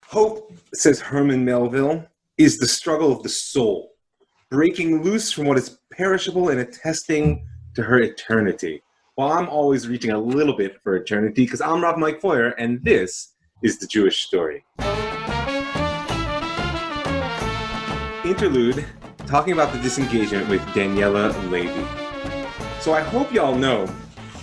Hope, says Herman Melville, is the struggle of the soul, breaking loose from what is perishable and attesting to her eternity. Well, I'm always reaching a little bit for eternity because I'm Rob Mike Foyer, and this is The Jewish Story. Interlude, talking about the disengagement with Daniella Levy. So I hope y'all know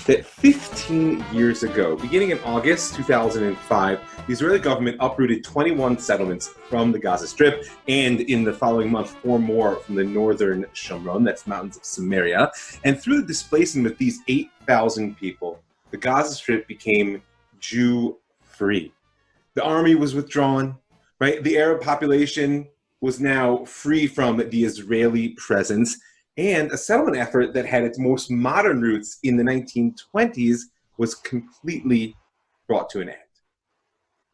that 15 years ago, beginning in August 2005, the Israeli government uprooted 21 settlements from the Gaza Strip, and in the following month, 4 more from the northern Shomron, that's mountains of Samaria. And through the displacement of these 8,000 people, the Gaza Strip became Jew-free. The army was withdrawn, right? The Arab population was now free from the Israeli presence, and a settlement effort that had its most modern roots in the 1920s was completely brought to an end.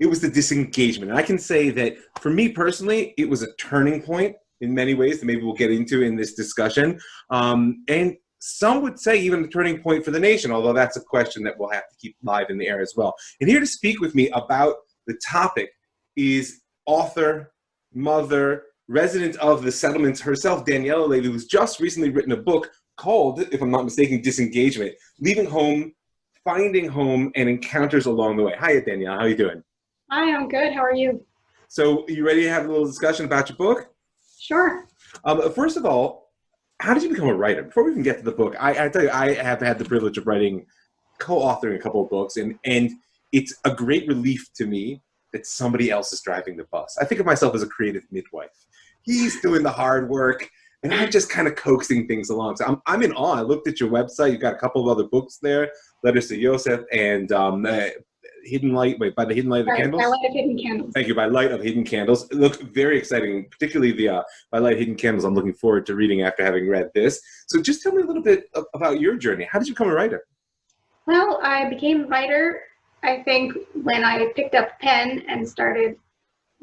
It was the disengagement. And I can say that for me personally, it was a turning point in many ways that maybe we'll get into in this discussion. And some would say even a turning point for the nation, although that's a question that we'll have to keep live in the air as well. And here to speak with me about the topic is author, mother, resident of the settlements herself, Daniella Levy, who's just recently written a book called, if I'm not mistaken, Disengagement, Leaving Home, Finding Home, and Encounters Along the Way. Hiya, Daniella. How are you doing? Hi, I'm good. How are you? So you ready to have a little discussion about your book? Sure. First of all, how did you become a writer? Before we even get to the book, I tell you, I have had the privilege of writing, co-authoring a couple of books, and it's a great relief to me that somebody else is driving the bus. I think of myself as a creative midwife. He's doing the hard work, and I'm just kind of coaxing things along. So I'm in awe. I looked at your website. You've got a couple of other books there, Letters to Yosef and Hidden Light, by the Hidden Light of the Candles? By Light of Hidden Candles. Thank you, By Light of Hidden Candles. It looked very exciting, particularly the By Light of Hidden Candles. I'm looking forward to reading after having read this. So just tell me a little bit about your journey. How did you become a writer? Well, I became a writer, I think, when I picked up a pen and started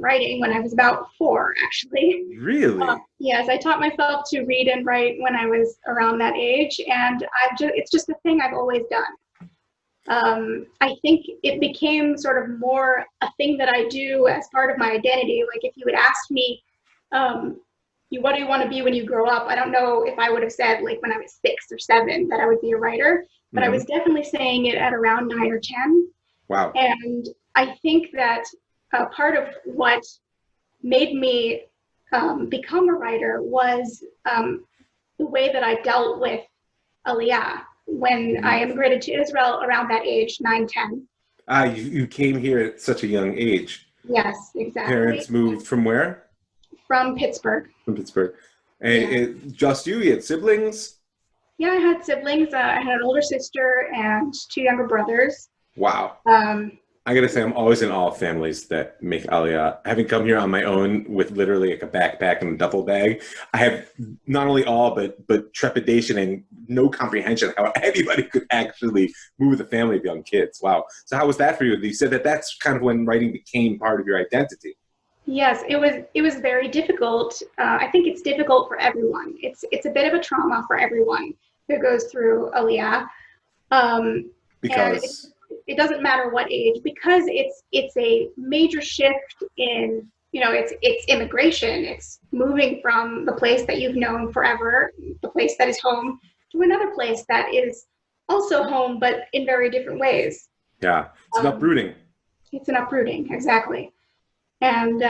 writing when I was about 4, actually. Really? Yes, I taught myself to read and write when I was around that age, and it's just a thing I've always done. I think it became sort of more a thing that I do as part of my identity. Like if you had asked me, what do you want to be when you grow up? I don't know if I would have said like when I was 6 or 7 that I would be a writer, but I was definitely saying it at around 9 or 10. Wow. And I think that part of what made me become a writer was the way that I dealt with Aliyah when I immigrated to Israel around that age, 9, 10. You came here at such a young age. Yes, exactly. Parents moved from where? From Pittsburgh. From Pittsburgh. And just you had siblings? Yeah, I had siblings. I had an older sister and 2 younger brothers. Wow. I gotta say, I'm always in awe of families that make Aliyah. Having come here on my own with literally like a backpack and a duffel bag, I have not only awe, but trepidation and no comprehension how anybody could actually move with a family of young kids. Wow. So how was that for you? You said that that's kind of when writing became part of your identity. Yes, it was very difficult. I think it's difficult for everyone. It's a bit of a trauma for everyone who goes through Aliyah. Because it doesn't matter what age, because it's a major shift in, it's immigration. It's moving from the place that you've known forever, the place that is home, to another place that is also home, but in very different ways. Yeah, it's an uprooting. It's an uprooting, exactly. And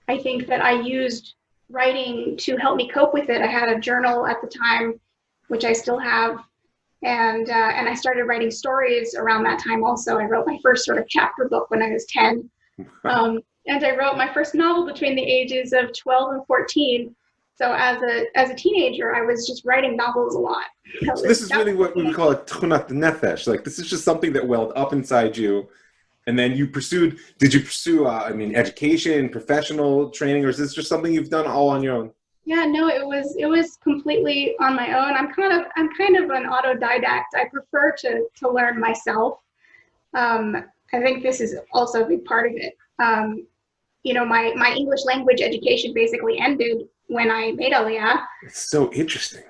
I think that I used writing to help me cope with it. I had a journal at the time, which I still have. And I started writing stories around that time also. I wrote my first sort of chapter book when I was 10. And I wrote my first novel between the ages of 12 and 14. So as a teenager, I was just writing novels a lot. So this is really what we would call a tchunat nefesh. Like this is just something that welled up inside you. And then did you pursue, education, professional training, or is this just something you've done all on your own? Yeah, no, it was completely on my own. I'm kind of an autodidact. I prefer to learn myself. I think this is also a big part of it. My English language education basically ended when I made Aliyah. It's so interesting.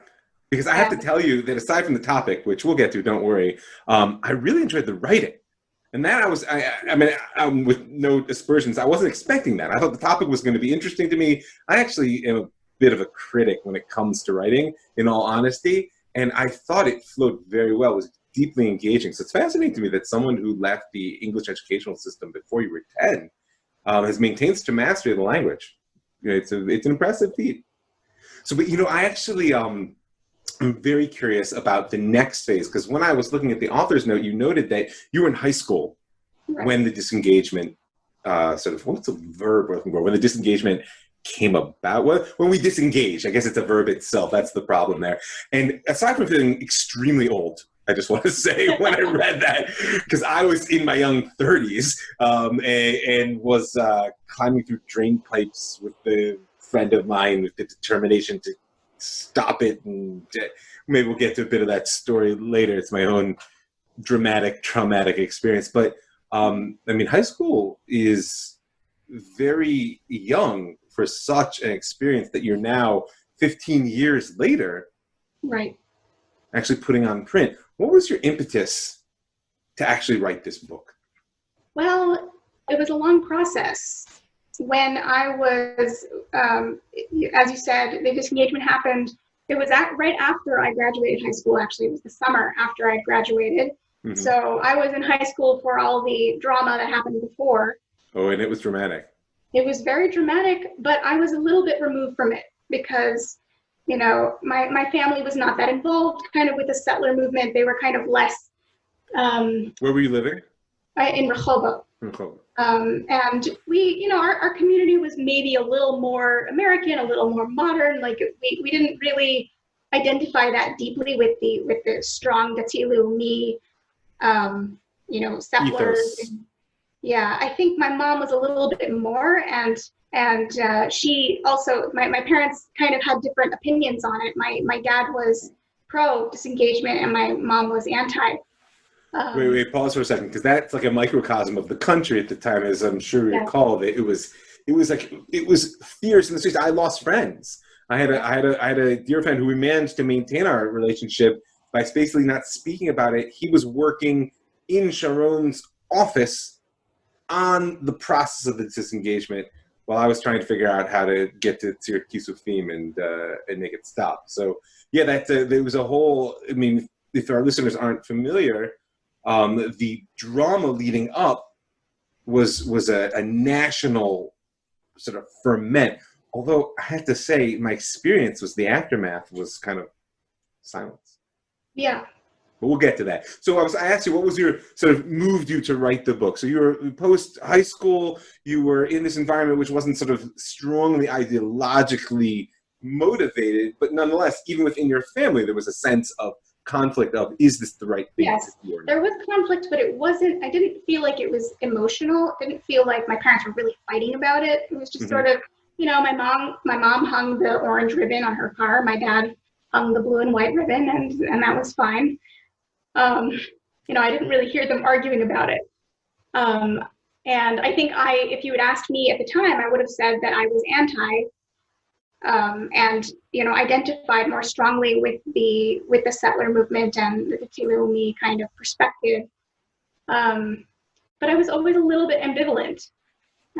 Because I have to tell you that aside from the topic, which we'll get to, don't worry, I really enjoyed the writing. And that I mean, with no aspersions, I wasn't expecting that. I thought the topic was going to be interesting to me. I actually am a bit of a critic when it comes to writing, in all honesty. And I thought it flowed very well. It was deeply engaging. So it's fascinating to me that someone who left the English educational system before you were 10 has maintained such a mastery of the language. You know, it's an impressive feat. So, but I actually, I'm very curious about the next phase, because when I was looking at the author's note, you noted that you were in high school when the disengagement, what's the verb we're looking for? When the disengagement came about. When we disengage, I guess it's a verb itself. That's the problem there. And aside from feeling extremely old, I just want to say when I read that, because I was in my young 30s and was climbing through drain pipes with a friend of mine with the determination to stop it, and maybe we'll get to a bit of that story later. It's my own dramatic, traumatic experience. But I mean, high school is very young for such an experience that you're now 15 years later, right, actually putting on print. What was your impetus to actually write this book? Well, it was a long process. When I was, as you said, the disengagement happened. It was right after I graduated high school, actually. It was the summer after I graduated. Mm-hmm. So I was in high school for all the drama that happened before. Oh, and it was dramatic. It was very dramatic, but I was a little bit removed from it because, my family was not that involved kind of with the settler movement. They were kind of less. Where were you living? In Rehoboth. And we, our community was maybe a little more American, a little more modern. Like we didn't really identify that deeply with the strong Dati Leumi, settlers. Yeah, I think my mom was a little bit more, and she also, my parents kind of had different opinions on it. My dad was pro disengagement, and my mom was anti. Wait, pause for a second, because that's like a microcosm of the country at the time, as I'm sure you recall. That it was fierce in the streets. I lost friends. I had a dear friend who we managed to maintain our relationship by basically not speaking about it. He was working in Sharon's office on the process of the disengagement while I was trying to figure out how to get to Tzir Kisufim and make it stop. So yeah, there was a whole. I mean, if our listeners aren't familiar. The drama leading up was a national sort of ferment. Although I have to say, my experience was the aftermath was kind of silence. Yeah. But we'll get to that. So I asked you, what was your sort of moved you to write the book? So you were post high school, you were in this environment which wasn't sort of strongly ideologically motivated, but nonetheless, even within your family, there was a sense of conflict of, is this the right thing? Yes, there was conflict, but I didn't feel like it was emotional. It didn't feel like my parents were really fighting about it. It was just sort of, my mom hung the orange ribbon on her car. My dad hung the blue and white ribbon, and that was fine. I didn't really hear them arguing about it. And I think if you had asked me at the time, I would have said that I was anti, and identified more strongly with the settler movement and the Tileumi kind of perspective. But I was always a little bit ambivalent.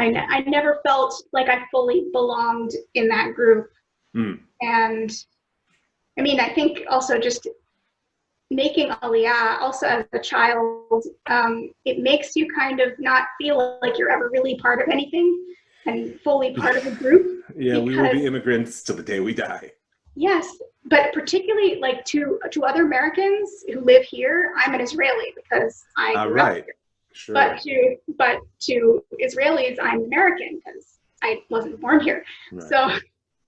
I never felt like I fully belonged in that group. And I mean, I think also just making Aliyah, also as a child, it makes you kind of not feel like you're ever really part of anything and fully part of a group. Yeah, we will be immigrants till the day we die. Yes, but particularly like to other Americans who live here, I'm an Israeli because I grew up here. Sure. But to Israelis, I'm American because I wasn't born here. Right. So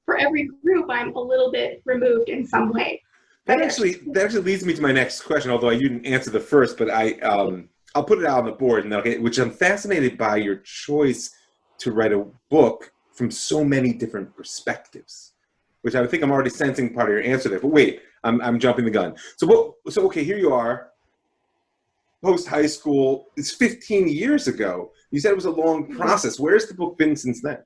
for every group, I'm a little bit removed in some way. That actually leads me to my next question, although you didn't answer the first, but I'll put it out on the board, which I'm fascinated by your choice to write a book from so many different perspectives, which I think I'm already sensing part of your answer there. But wait, I'm jumping the gun. So okay, here you are, post high school. It's 15 years ago. You said it was a long process. Where's the book been since then?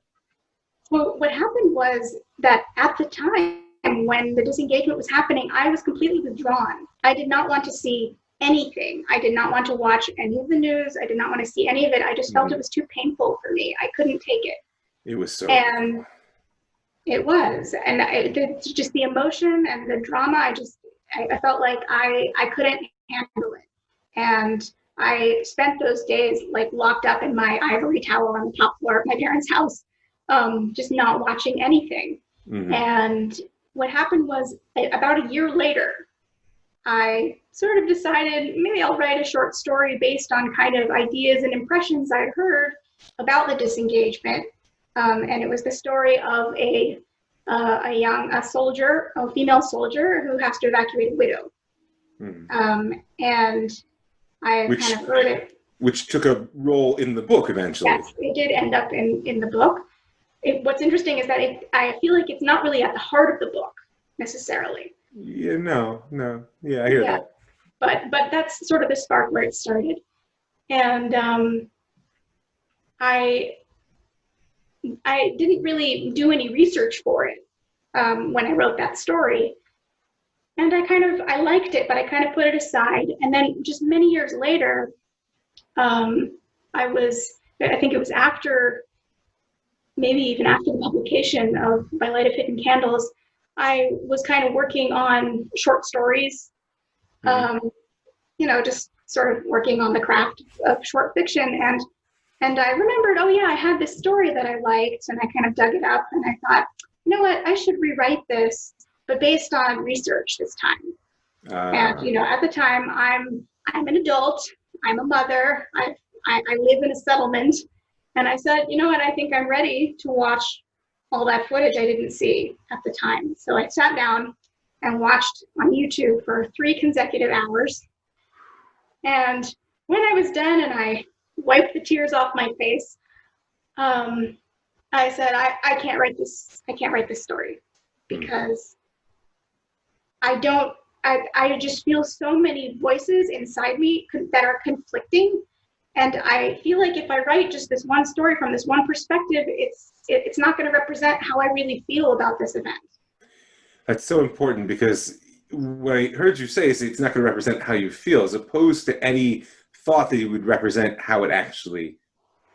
Well, what happened was that at the time when the disengagement was happening, I was completely withdrawn. I did not want to see anything. I did not want to watch any of the news. I did not want to see any of it. I just felt it was too painful for me. I couldn't take it. It was so. And it was. And just the emotion and the drama, I felt like I couldn't handle it. And I spent those days like locked up in my ivory tower on the top floor of my parents' house, just not watching anything. And what happened was about a year later, I sort of decided maybe I'll write a short story based on kind of ideas and impressions I'd heard about the disengagement. And it was the story of a female soldier who has to evacuate a widow. And I kind of heard it. Which took a role in the book eventually. Yes, it did end up in the book. What's interesting is that I feel like it's not really at the heart of the book necessarily. Yeah, no. Yeah, I hear that. But that's sort of the spark where it started. And I didn't really do any research for it when I wrote that story. And I liked it, but I kind of put it aside. And then just many years later, I think it was maybe even after the publication of By Light of Hidden Candles, I was kind of working on short stories, just sort of working on the craft of short fiction. And I remembered, oh yeah, I had this story that I liked, and I kind of dug it up, and I thought, you know what, I should rewrite this, but based on research this time. And at the time, I'm an adult, I'm a mother, I live in a settlement, and I said, you know what, I think I'm ready to watch all that footage I didn't see at the time. So I sat down and watched on YouTube for 3 consecutive hours. And when I was done and I wiped the tears off my face, I said, I can't write this. I can't write this story because I just feel so many voices inside me that are conflicting. And I feel like if I write just this one story from this one perspective, it's not going to represent how I really feel about this event. That's so important, because what I heard you say is it's not going to represent how you feel, as opposed to any thought that you would represent how it actually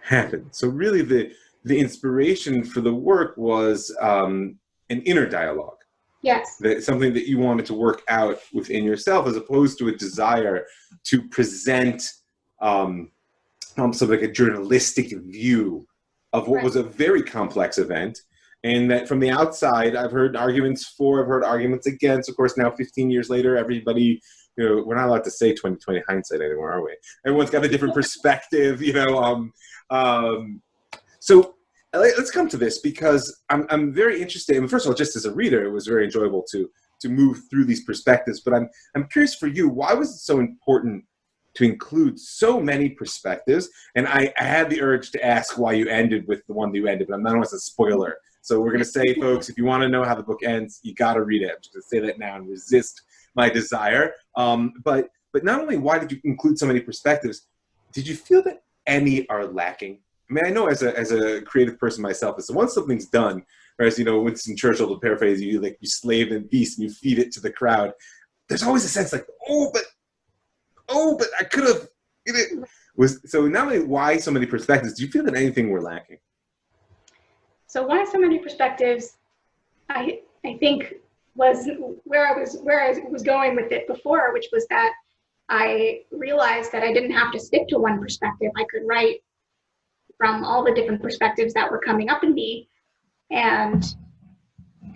happened. So really the inspiration for the work was an inner dialogue. Yes. Something that you wanted to work out within yourself, as opposed to a desire to present sort of like a journalistic view of what was a very complex event. And that from the outside, I've heard arguments for, I've heard arguments against. Of course, now 15 years later, everybody, we're not allowed to say 20/20 hindsight anymore, are we? Everyone's got a different perspective, So let's come to this, because I'm very interested. And first of all, just as a reader, it was very enjoyable to move through these perspectives. But I'm curious for you, why was it so important to include so many perspectives? And I had the urge to ask why you ended with the one that you ended, but I'm not as a spoiler. So we're going to say, folks, if you want to know how the book ends, you got to read it. I'm just going to say that now and resist my desire. But not only why did you include so many perspectives, did you feel that any are lacking? I mean, I know as a creative person myself, is once something's done, or as Winston Churchill, to paraphrase you, like you slave and beast and you feed it to the crowd, there's always a sense like, oh, but I could have. So not only why so many perspectives, do you feel that anything were lacking? So why so many perspectives, I think was where I was going with it before, which was that I realized that I didn't have to stick to one perspective. I could write from all the different perspectives that were coming up in me, and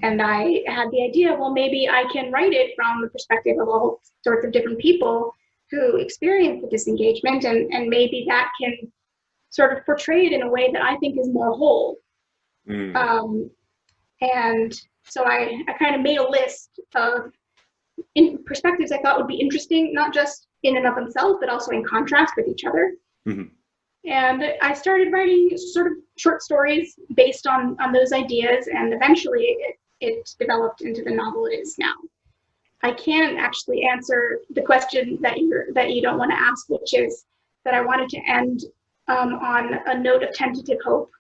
I had the idea, well, maybe I can write it from the perspective of all sorts of different people who experience the disengagement, and maybe that can sort of portray it in a way that I think is more whole. And so I kind of made a list of perspectives I thought would be interesting, not just in and of themselves, but also in contrast with each other. And I started writing sort of short stories based on those ideas, and eventually it developed into the novel it is now. I can actually answer the question that you don't want to ask, which is that I wanted to end on a note of tentative hope.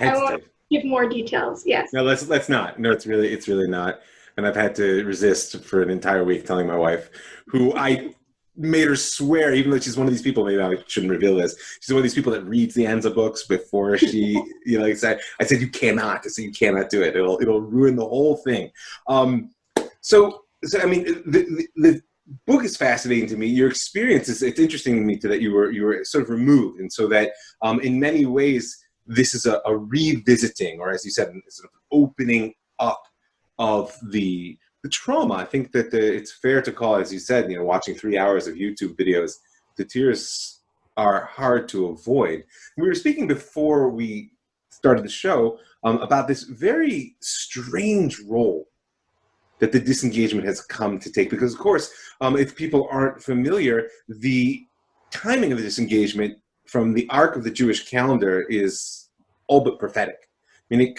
I won't give more details. Yes. No, let's not. No, it's really not. And I've had to resist for an entire week telling my wife, who I made her swear, even though she's one of these people, maybe I shouldn't reveal this, she's one of these people that reads the Anza books before she, I said, you cannot, I said, you cannot do it. It'll ruin the whole thing. So I mean, the book is fascinating to me. Your experience it's interesting to me that you were sort of removed. And so that in many ways, this is a revisiting, or as you said, sort of opening up of the trauma. I think that it's fair to call, as you said, watching 3 hours of YouTube videos, the tears are hard to avoid. We were speaking before we started the show about this very strange role that the disengagement has come to take. Because, of course, if people aren't familiar, the timing of the disengagement from the arc of the Jewish calendar is all but prophetic. I mean,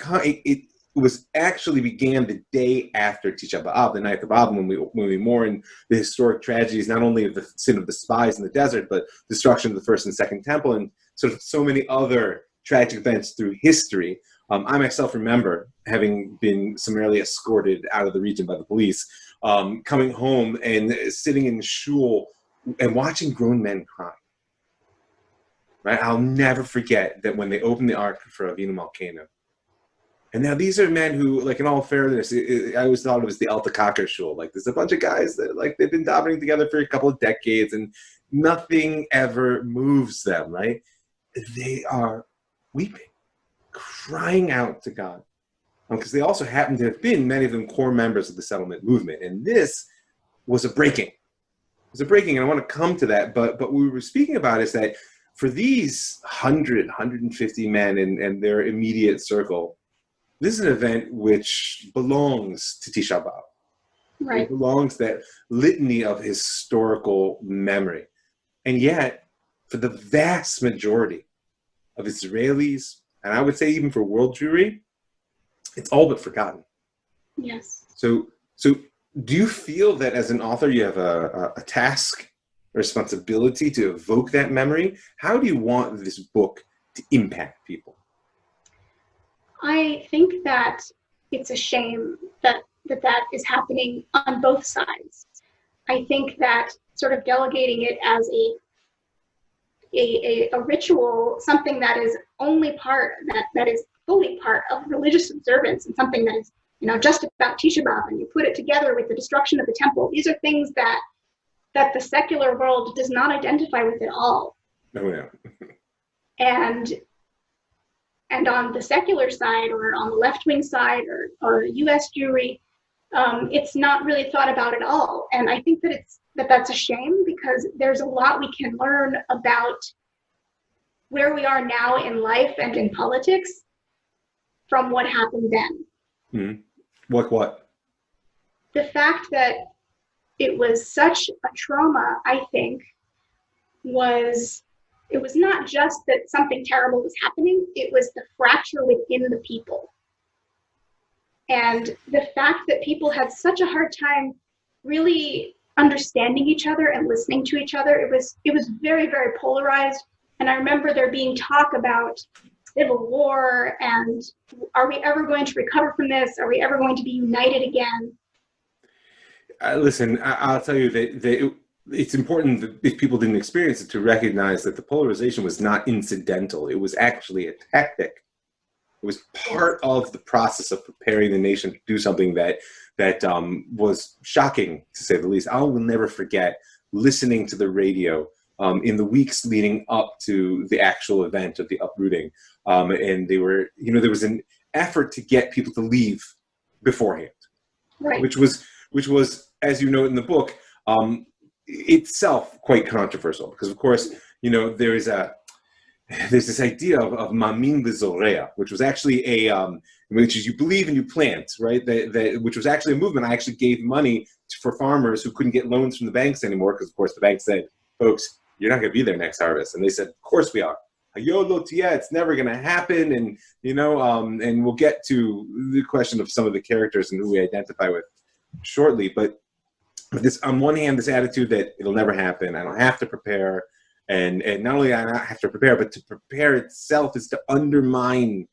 it was actually began the day after Tisha B'Av, the 9th of Av, when we mourn the historic tragedies, not only of the sin of the spies in the desert, but destruction of the first and second temple, and sort of so many other tragic events through history. I myself remember having been summarily escorted out of the region by the police, coming home and sitting in shul and watching grown men cry. Right? I'll never forget that when they opened the ark for Avinu Malkeinu. And now these are men who, like, in all fairness, I always thought it was the Alta Kaker shul. Like, there's a bunch of guys that, like, they've been davening together for a couple of decades, and nothing ever moves them, right? They are weeping, crying out to God. Because they also happen to have been, many of them, core members of the settlement movement. And this was a breaking. It was a breaking, and I want to come to that. But what we were speaking about is that for these 150 men and their immediate circle, this is an event which belongs to Tisha B'Av. Right. It belongs to that litany of historical memory. And yet, for the vast majority of Israelis, and I would say even for world Jewry, it's all but forgotten. Yes. So do you feel that as an author you have a task, a responsibility to evoke that memory? How do you want this book to impact people? I think that it's a shame that is happening on both sides. I think that sort of delegating it as a ritual, something that is only part, that is fully part of religious observance, and something that is, just about Tisha B'Av, and you put it together with the destruction of the temple. These are things that the secular world does not identify with at all. Oh, yeah. And on the secular side, or on the left-wing side, or U.S. Jewry, it's not really thought about at all. And I think that's a shame, because there's a lot we can learn about where we are now in life and in politics from what happened then. Mm-hmm. What? The fact that it was such a trauma, I think, it was not just that something terrible was happening, it was the fracture within the people. And the fact that people had such a hard time really understanding each other and listening to each other, it was very, very polarized. And I remember there being talk about civil war, and are we ever going to recover from this? Are we ever going to be united again? Listen, I'll tell you that it's important that if people didn't experience it, to recognize that the polarization was not incidental. It was actually a tactic. It was part of the process of preparing the nation to do something that was shocking, to say the least. I will never forget listening to the radio in the weeks leading up to the actual event of the uprooting. And there was an effort to get people to leave beforehand, right. which was, as you note in the book, itself quite controversial, because of course, there's this idea of mamin v'zorea, which was actually which is you believe and you plant, right? Which was actually a movement. I actually gave money for farmers who couldn't get loans from the banks anymore, because of course the bank said, folks, you're not going to be there next harvest. And they said, of course we are. It's never going to happen. And, and we'll get to the question of some of the characters and who we identify with shortly. But this, on one hand, this attitude that it'll never happen, I don't have to prepare. And not only I not have to prepare, but to prepare itself is to undermine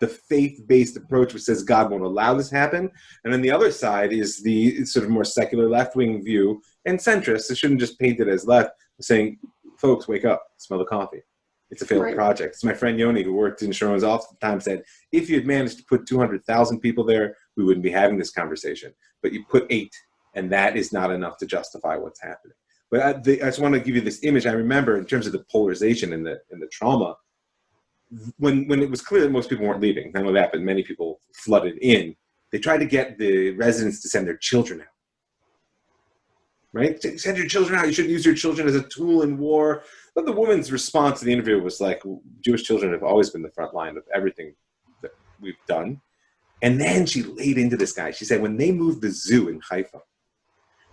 the faith-based approach, which says God won't allow this to happen. And then the other side is the sort of more secular left-wing view, and centrists. I shouldn't just paint it as left, saying, folks, wake up, smell the coffee. It's a failed project. So my friend Yoni, who worked in Sharon's office at the time, said, if you had managed to put 200,000 people there, we wouldn't be having this conversation. But you put 8, and that is not enough to justify what's happening. But I just want to give you this image. I remember in terms of the polarization and the trauma, when it was clear that most people weren't leaving, not only that, but many people flooded in, they tried to get the residents to send their children out. Right? Send your children out. You shouldn't use your children as a tool in war. But the woman's response to the interview was like, Jewish children have always been the front line of everything that we've done. And then she laid into this guy. She said, when they moved the zoo in Haifa,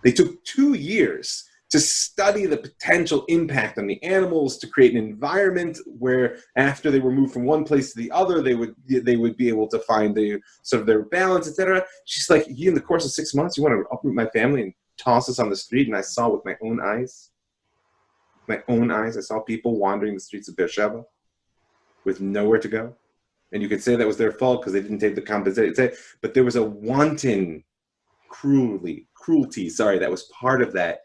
they took 2 years to study the potential impact on the animals, to create an environment where after they were moved from one place to the other, they would be able to find the sort of their balance, etc. She's like, in the course of 6 months, you want to uproot my family and toss us on the street? And I saw with my own eyes, I saw people wandering the streets of Beersheba with nowhere to go. And you could say that was their fault because they didn't take the compensation. But there was a wanton cruelty, that was part of that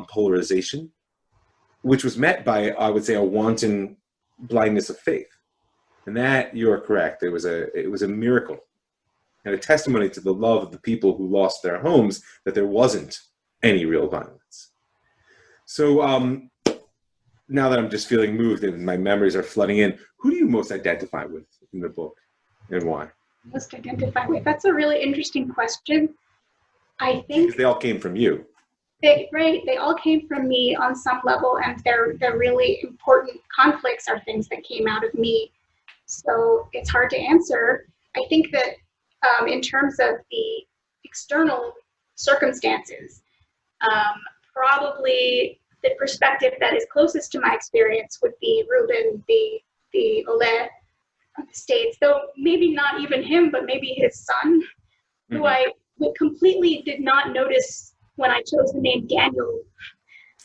polarization, which was met by, I would say, a wanton blindness of faith. And that, you're correct, it was a miracle and a testimony to the love of the people who lost their homes, that there wasn't any real violence. So now that I'm just feeling moved and my memories are flooding in, who do you most identify with in the book, and why? Most identify with? That's a really interesting question. I think because they all came from you. They all came from me on some level, and they're really important conflicts are things that came out of me. So it's hard to answer. I think that in terms of the external circumstances, probably the perspective that is closest to my experience would be Reuben, the Ole of the States, though maybe not even him, but maybe his son, who I completely did not notice when I chose the name Daniel,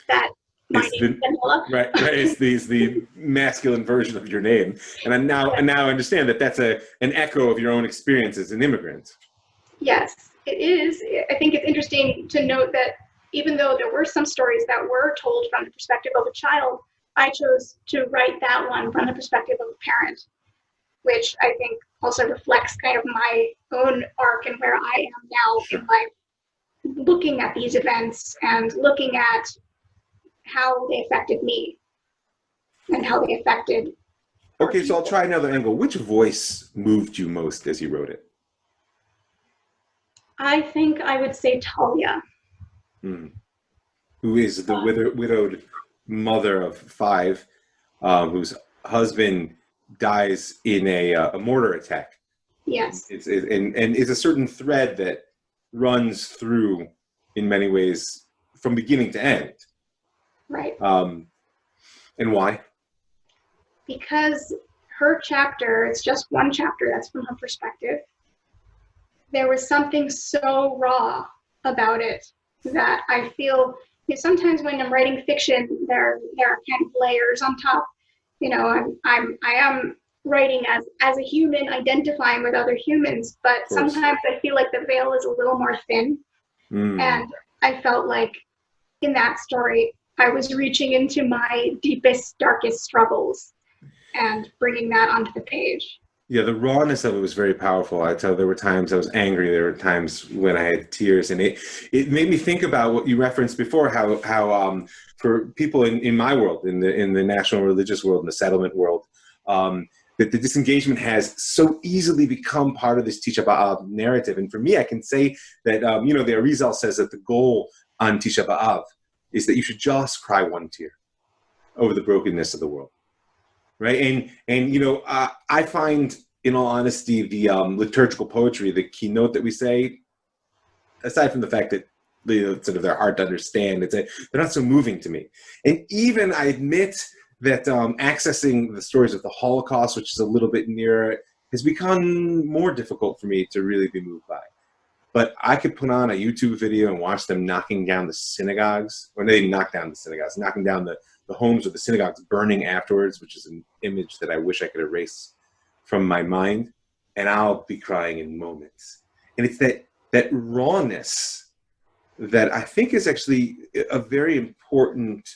that my name is Daniella. Right. It's the masculine version of your name. And I now understand that that's an echo of your own experience as an immigrant. Yes, it is. I think it's interesting to note that even though there were some stories that were told from the perspective of a child, I chose to write that one from the perspective of a parent, which I think also reflects kind of my own arc and where I am now in life, looking at these events and looking at how they affected me and how they affected. Okay, so I'll try another angle. Which voice moved you most as you wrote it? I think I would say Talia. Who is the widowed mother of 5, whose husband dies in a mortar attack. Yes. And it's a certain thread that runs through, in many ways, from beginning to end. Right. And why? Because her chapter, it's just one chapter, that's from her perspective. There was something so raw about it that I feel, sometimes when I'm writing fiction, there are kind of layers on top. I am writing as a human, identifying with other humans, but sometimes I feel like the veil is a little more thin. And I felt like in that story, I was reaching into my deepest, darkest struggles and bringing that onto the page. Yeah, the rawness of it was very powerful. I tell there were times I was angry. There were times when I had tears, and it made me think about what you referenced before. How for people in my world, in the national religious world, in the settlement world, that the disengagement has so easily become part of this Tisha B'Av narrative. And for me, I can say that the Arizal says that the goal on Tisha B'Av is that you should just cry one tear over the brokenness of the world. Right, and I find, in all honesty, the liturgical poetry, the keynote that we say, aside from the fact that sort of they're hard to understand, they're not so moving to me. And even I admit that accessing the stories of the Holocaust, which is a little bit nearer, has become more difficult for me to really be moved by. But I could put on a YouTube video and watch them knocking down the synagogues, or they didn't knock down the synagogues, knocking down the homes of the synagogues, burning afterwards, which is an image that I wish I could erase from my mind. and I'll be crying in moments. And it's that rawness that I think is actually a very important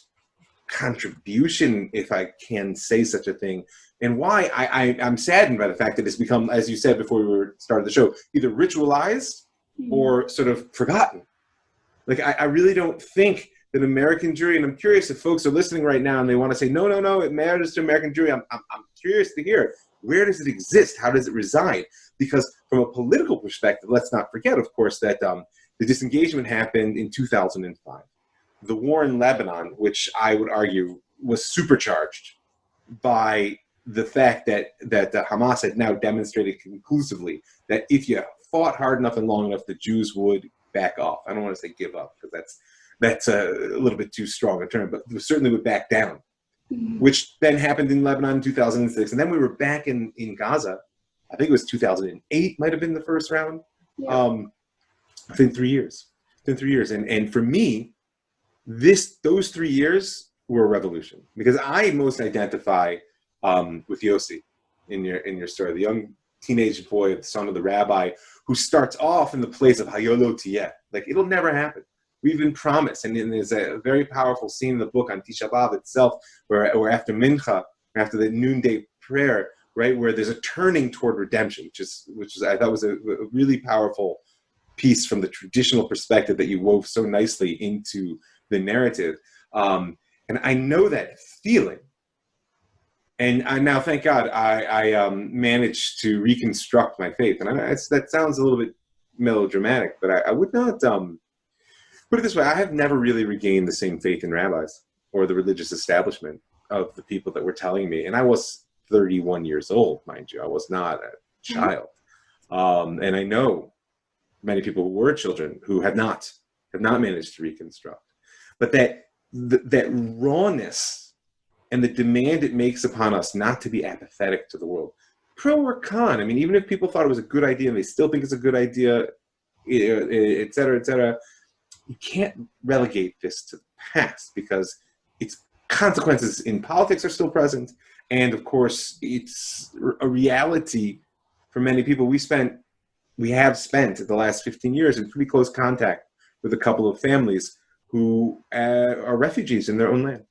contribution, if I can say such a thing, and why I'm saddened by the fact that it's become, as you said before we started the show, either ritualized or sort of forgotten. Like, I really don't think that American Jewry, and I'm curious if folks are listening right now and they want to say, no, it matters to American Jewry. I'm curious to hear, where does it exist? How does it reside? Because from a political perspective, let's not forget, of course, that the disengagement happened in 2005. The war in Lebanon, which I would argue was supercharged by the fact that Hamas had now demonstrated conclusively that if you fought hard enough and long enough, the Jews would back off. I don't want to say give up, because that's a little bit too strong a term, but certainly would back down, which then happened in Lebanon in 2006. And then we were back in Gaza. I think it was 2008 might have been the first round. Yeah. Within 3 years. And for me, those 3 years were a revolution, because I most identify with Yossi in your story, the young teenage boy, the son of the rabbi, who starts off in the place of Hayolo Tiyeh. Like, it'll never happen. We've been promised, and there's a very powerful scene in the book on Tisha B'Av itself, where after Mincha, after the noonday prayer, right, where there's a turning toward redemption, which is I thought was a really powerful piece from the traditional perspective that you wove so nicely into the narrative. And I know that feeling. And now, thank God, I managed to reconstruct my faith. And that sounds a little bit melodramatic, but I would not put it this way. I have never really regained the same faith in rabbis or the religious establishment of the people that were telling me. And I was 31 years old, mind you. I was not a child. And I know many people who were children who have not managed to reconstruct. But that rawness and the demand it makes upon us not to be apathetic to the world, pro or con. I mean, even if people thought it was a good idea and they still think it's a good idea, et cetera, you can't relegate this to the past, because its consequences in politics are still present. And of course, it's a reality for many people. We have spent the last 15 years in pretty close contact with a couple of families who are refugees in their own land.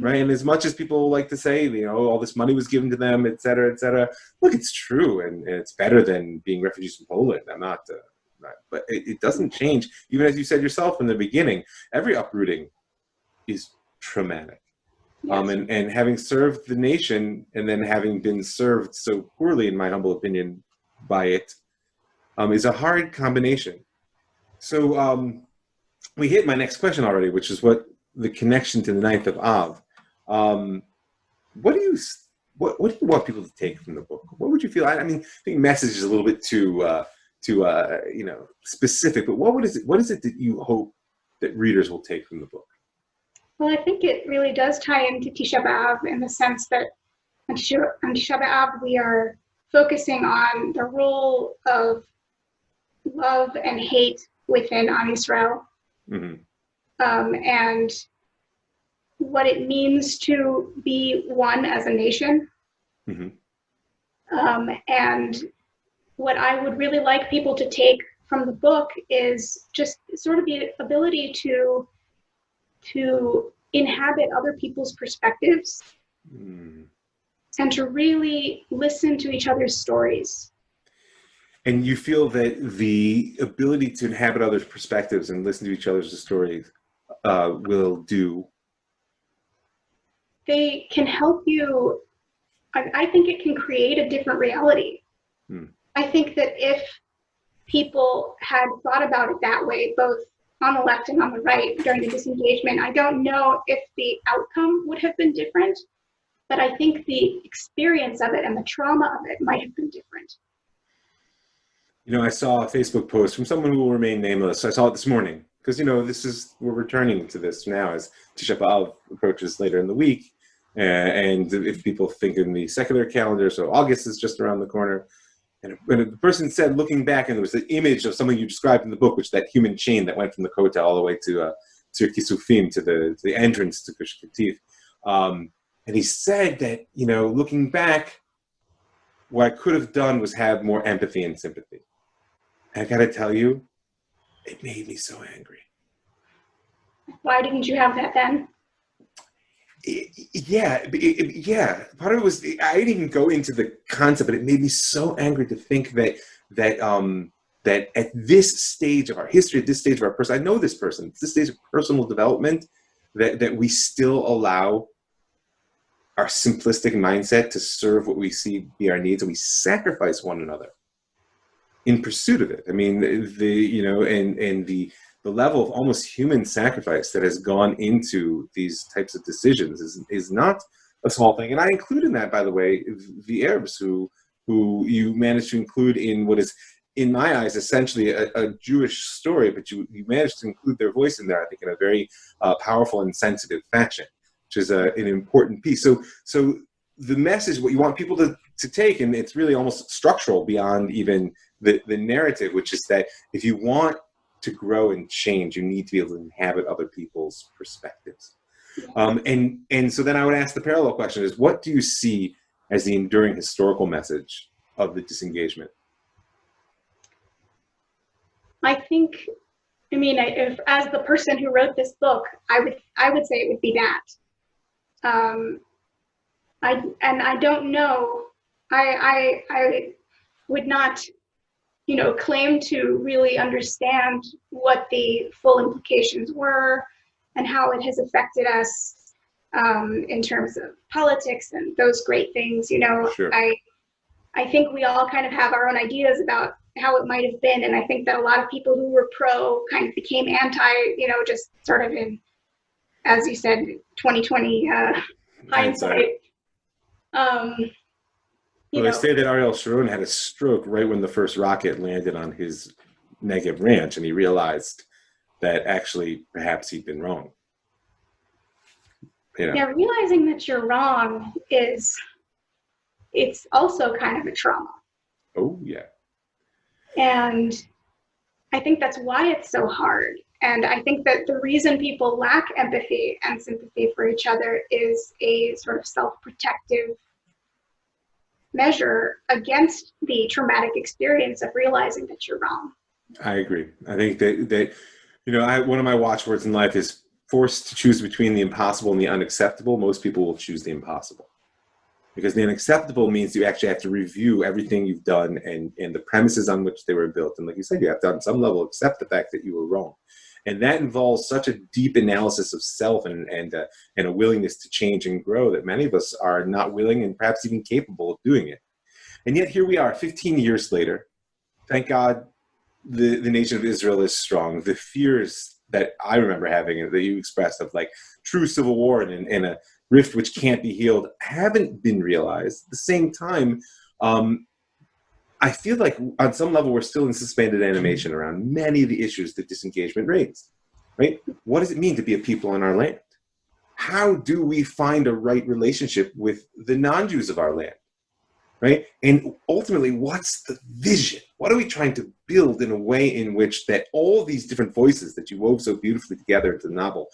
Right, and as much as people like to say, all this money was given to them, et cetera, look, it's true, and it's better than being refugees from Poland. I'm not, but it doesn't change. Even as you said yourself in the beginning, every uprooting is traumatic. Yes. And having served the nation, and then having been served so poorly, in my humble opinion, by it, is a hard combination. So we hit my next question already, which is what the connection to the 9th of Av. What do you want people to take from the book? What would you feel? I mean, I think message is a little bit too specific, but what is it that you hope that readers will take from the book? Well, I think it really does tie into Tisha B'Av, in the sense that on Tisha B'Av we are focusing on the role of love and hate within Am Yisrael. And what it means to be one as a nation. And what I would really like people to take from the book is just sort of the ability to inhabit other people's perspectives and to really listen to each other's stories. And you feel that the ability to inhabit others' perspectives and listen to each other's stories will do? They can help you. I think it can create a different reality. I think that if people had thought about it that way, both on the left and on the right during the disengagement, I don't know if the outcome would have been different, but I think the experience of it and the trauma of it might have been different. I saw a Facebook post from someone who will remain nameless. I saw it this morning, because, we're returning to this now as Tisha B'Av approaches later in the week. And if people think in the secular calendar, so August is just around the corner. And the person said, looking back, and there was the image of something you described in the book, which is that human chain that went from the Kotel all the way to Kisufim, to the entrance to Gush Katif. And he said that, looking back, what I could have done was have more empathy and sympathy. And I gotta tell you, it made me so angry. Why didn't you have that then? Yeah. Part of it was I didn't even go into the concept, but it made me so angry to think that at this stage of our history, at this stage of our person, I know this person, it's this stage of personal development, that we still allow our simplistic mindset to serve what we see be our needs, and we sacrifice one another in pursuit of it. I mean, the level of almost human sacrifice that has gone into these types of decisions is not a small thing. And I include in that, by the way, the Arabs who you managed to include in what is, in my eyes, essentially a Jewish story, but you managed to include their voice in there, I think, in a very powerful and sensitive fashion, which is an important piece. So the message, what you want people to take, and it's really almost structural beyond even the narrative, which is that if you want to grow and change, you need to be able to inhabit other people's perspectives. And so then I would ask the parallel question is, what do you see as the enduring historical message of the disengagement? I think, if as the person who wrote this book, I would say it would be that. I don't know. I would not, claim to really understand what the full implications were and how it has affected us in terms of politics and those great things. Sure. I think we all kind of have our own ideas about how it might have been, and I think that a lot of people who were pro kind of became anti, just sort of in, as you said, 2020 hindsight. They say that Ariel Sharon had a stroke right when the first rocket landed on his Negev ranch, and he realized that actually perhaps he'd been wrong. Yeah, realizing that you're wrong it's also kind of a trauma. Oh, yeah. And I think that's why it's so hard. And I think that the reason people lack empathy and sympathy for each other is a sort of self-protective measure against the traumatic experience of realizing that you're wrong. I agree. I think that one of my watchwords in life is forced to choose between the impossible and the unacceptable. Most people will choose the impossible, because the unacceptable means you actually have to review everything you've done and the premises on which they were built. And like you said, you have to on some level accept the fact that you were wrong. And that involves such a deep analysis of self and a willingness to change and grow that many of us are not willing and perhaps even capable of doing it. And yet here we are 15 years later. Thank God the nation of Israel is strong. The fears that I remember having and that you expressed of like true civil war and a rift which can't be healed haven't been realized. At the same time, I feel like on some level we're still in suspended animation around many of the issues that disengagement raised, right? What does it mean to be a people on our land? How do we find a right relationship with the non-Jews of our land, right? And ultimately, what's the vision? What are we trying to build in a way in which that all these different voices that you wove so beautifully together into the novel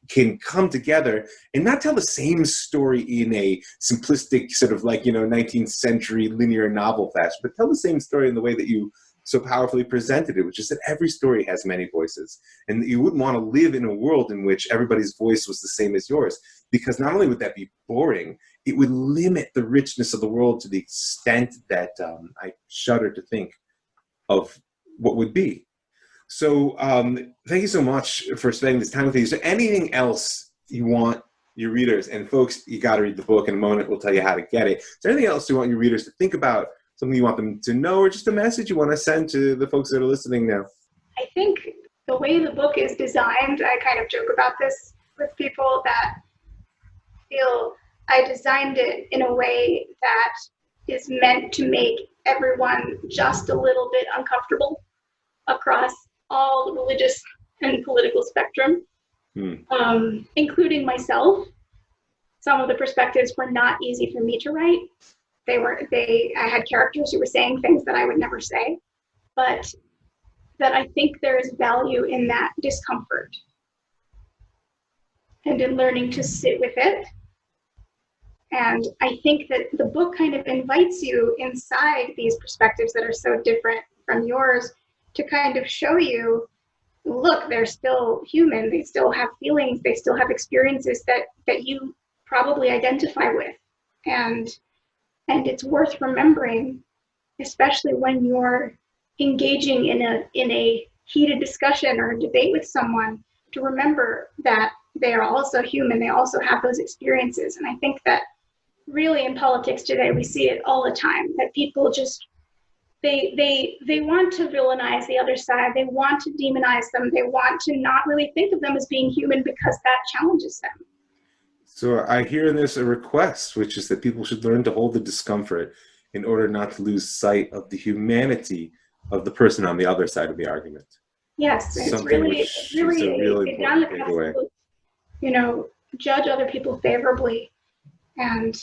can come together and not tell the same story in a simplistic sort of 19th century linear novel fashion, but tell the same story in the way that you so powerfully presented it, which is that every story has many voices. And you wouldn't want to live in a world in which everybody's voice was the same as yours, because not only would that be boring, it would limit the richness of the world to the extent that I shudder to think of what would be. So thank you so much for spending this time with me. Is there anything else you want your readers, and folks, you got to read the book in a moment, we'll tell you how to get it. Is there anything else you want your readers to think about, something you want them to know, or just a message you want to send to the folks that are listening now? I think the way the book is designed, I kind of joke about this with people that feel I designed it in a way that is meant to make everyone just a little bit uncomfortable across all the religious and political spectrum, including myself. Some of the perspectives were not easy for me to write. I had characters who were saying things that I would never say, but that I think there is value in that discomfort and in learning to sit with it And I think that the book kind of invites you inside these perspectives that are so different from yours to kind of show you, look, they're still human. They still have feelings. They still have experiences that you probably identify with. And it's worth remembering, especially when you're engaging in a heated discussion or a debate with someone, to remember that they are also human. They also have those experiences. And I think that really in politics today, we see it all the time, that people just, they want to villainize the other side. They want to demonize them. They want to not really think of them as being human because that challenges them. So I hear in this a request, which is that people should learn to hold the discomfort in order not to lose sight of the humanity of the person on the other side of the argument. Yes, it's really important takeaway. You know, judge other people favorably, and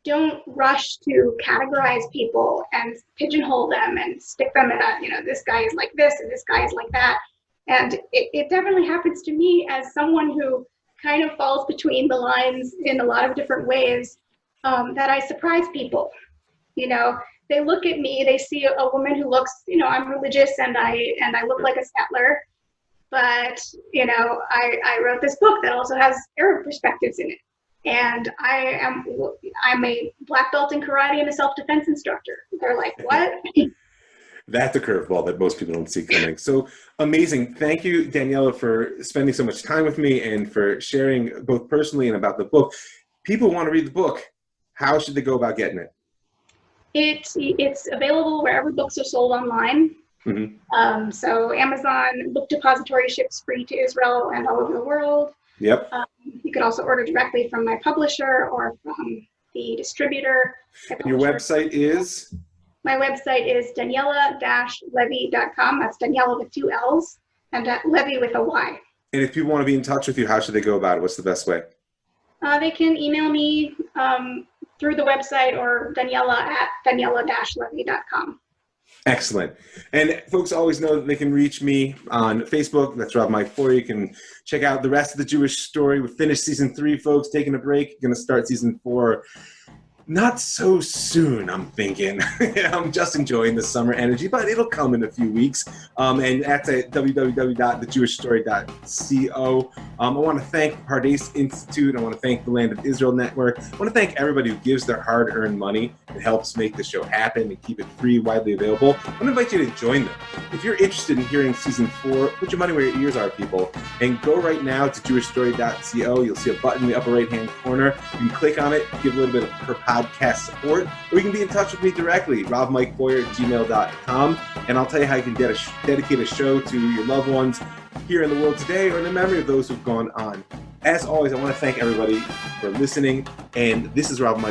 don't rush to categorize people and pigeonhole them and stick them in a, you know, this guy is like this and this guy is like that. And it definitely happens to me as someone who kind of falls between the lines in a lot of different ways, that I surprise people. You know, they look at me, they see a woman who looks, you know, I'm religious and I look like a settler, but, you know, I wrote this book that also has Arab perspectives in it. And I'm a black belt in karate and a self-defense instructor. They're like, what? That's a curveball that most people don't see coming. So amazing. Thank you, Daniella, for spending so much time with me and for sharing both personally and about the book. People want to read the book. How should they go about getting it? It's available wherever books are sold online. Mm-hmm. So Amazon Book Depository ships free to Israel and all over the world. Yep. You could also order directly from my publisher or from the distributor. And your website is? My website is Daniella-Levy.com. That's Daniella with 2 L's and Levy with a Y. And if people want to be in touch with you, how should they go about it? What's the best way? They can email me through the website or Daniella@Daniella-Levy.com. Excellent. And folks always know that they can reach me on Facebook. That's Rav Mike Foyer. You can check out the rest of the Jewish story. We finished season 3, folks. Taking a break. Going to start season 4 not so soon, I'm thinking. I'm just enjoying the summer energy, but it'll come in a few weeks. And that's at www.thejewishstory.co. I want to thank Polarization Institute. I want to thank the Land of Israel Network. I want to thank everybody who gives their hard-earned money and helps make the show happen and keep it free, widely available. I want to invite you to join them. If you're interested in hearing season 4, put your money where your ears are, people, and go right now to jewishstory.co. You'll see a button in the upper right-hand corner. You can click on it, give a little bit of per podcast support, or you can be in touch with me directly, ravmikefoyer@gmail.com, and I'll tell you how you can dedicate a show to your loved ones here in the world today or in the memory of those who've gone on. As always, I want to thank everybody for listening, and this is Rav Mike